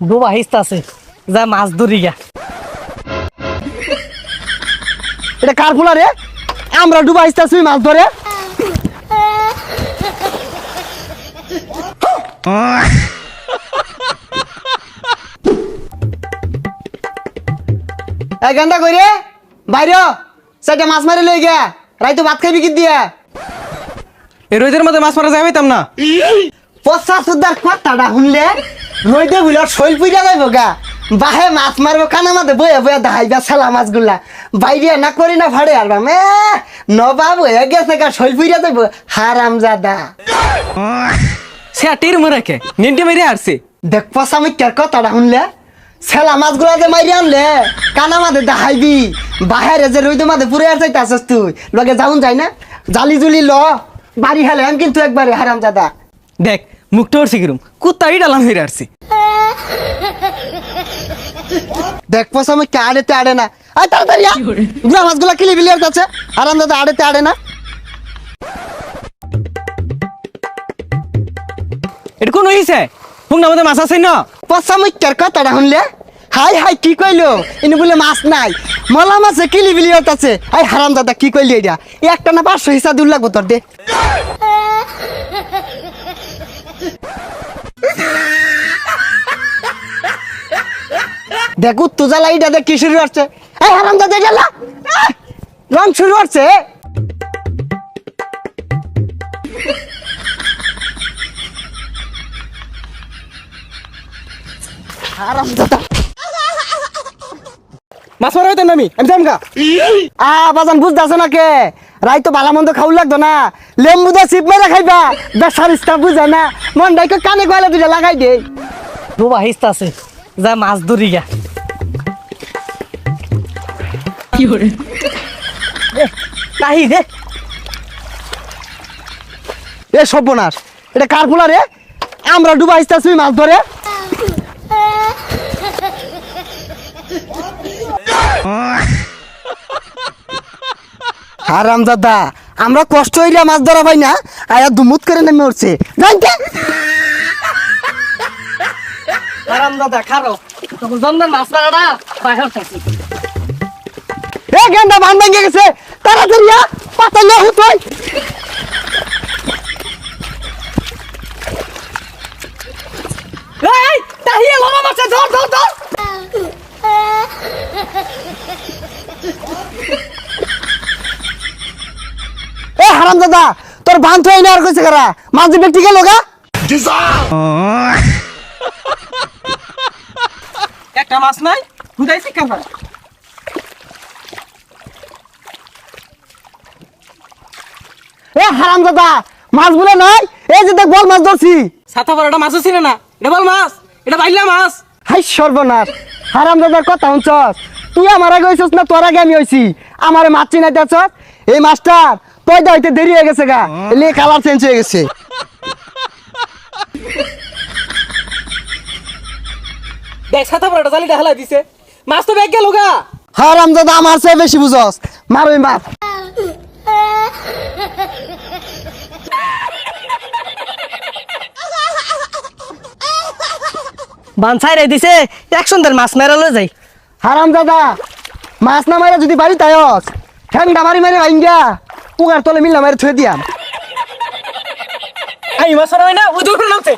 ডোবা হিস্তা আছে যা মাছ ধরি গা। এটা কার ফুলা রে? আমরা ডুবা আসতেছি মাছ ধরে। এই গান্ডা কই রে? বাইরে সেটা মাছ মারি লই গিয়া রাইতো ভাত খাইবি কি দিয়া? এই রোদের মধ্যে মাছ মারা যাইতাম না। পচা সুদার কথাটা শুনলে রইদে বুঝল শৈল পুইরা যাইব গা। বাহে মাছ মারবো কানা মাঝে বয়ে বয়ে দাহাইবা ছেলা মাছগুলা বাইরে না করি না ভাড়ে আরবা মে নবাব হয়ে গেছে গা শৈল পুইরা যাইব হারাম জাদা। সে তীর মরে কে নিন্টে মেরে আসছে। দেখ পচা মিথ্যার কথাটা শুনলে ছেলা মাছগুলা যে মাইরে আনলে কানা মাঝে দাহাইবি বাহেরে যে রইদে মাঝে পুরে আর যাইতে আসস তুই লগে যাউন যাই না জালি জুলি ল বাড়ি হেলেন কিন্তু একবারে হারাম জাদা। দেখ মুখটা উঠছে কিরম কুত্তাই ডালাম হয়ে আসছে। দেখ পয়সা আমি কে আড়েতে আড়ে না আয় তাড়াতাড়ি গুলা মাছগুলা কিলি বিলিয়ার কাছে আরাম দাদা আড়েতে আড়ে না। এটা কোন হইছে হুং না মধ্যে মাছ আছে না। পয়সা আমি কের কথাটা শুনলে হাই হাই কি কইলো ইনি বলে মাছ নাই মলা মাছে কিলি বিলিয়ার কাছে আই হারাম দাদা কি কইলি এটা একটা না 500 হিসাব দূর লাগবো তোর দে। দেখ তো জ্বালা এটা দেখ কি শুরু হচ্ছে এই হারাম দাদা জ্বালা রং শুরু হচ্ছে। হারাম দাদা মাছ মারা হইতাম না আমি যামগা। বাজান বুঝতেছ না কে রাই তো ভালো মন্দ খাওয়া লাগতো না লেম্বু দা চিপ মেরে খাইবা বেসার ইস্তা বুঝে না মন ডাইকে কানে গয়লা দুটা লাগাই দে। ডোবা হিস্তা আছে যা মাছ ধরি গা। নাহি দে এ সর্বনাশ এটা কার ফুলা রে? আমরা ডুবা আসতেছি মাছ ধরে। হারাম দাদা আমরা কষ্ট হইলে মাছ ধরা পাই না আয়া দুমুত করে নেমে উঠছে জানতে। আরাম দাদা খারো তখন জন্মের মাছ মারাটা বাইরে থাকি। এ গেন্দা বান ভেঙে গেছে তাড়াতাড়ি পাতা লে হুতই। এই তাহিয়ে লমা মাছ ধর ধর ধর। এ হারাম দাদা তোর বান তো এনে আর কইছে কারা মাছ দিবে ঠিক লগা। একটা মাছ নাই হুদাইছি কেমন। এ হারাম দাদা মাছ বলে নাই এই যে দেখ বল মাছ ধরছি। ছাতা পড়াটা মাছও ছিল না। এটা বল মাছ এটা বাইলা মাছ। হাই সর্বনাশ হারাম দাদার কথা শুনছস তুই আমার আগে হইছস না তোর আগে আমি হইছি আমারে মাছ চিনাইতেছস এই মাছটার পয়দা হইতে দেরি হয়ে গেছে গা এলে কালার চেঞ্জ হয়ে গেছে। দেখ ছাতা পড়াটা জালি ঢালা দিছে মাছ তো ব্যাগ গেল গা। হারাম দাদা আমার চেয়ে বেশি বুঝস মার ওই মাছ। বান ছাইরে দিছে একসন্দের মাছ মেরালে যাই। হারাম দাদা মাছ না মারে যদি বাড়ি তাইস ঠ্যাংটা মারি মারি ভাইঙ্গা পুকার তলে মিললা মারি থুয়ে দিয়াম। এই মাছ মারা হয় না ওই দূর নামছে।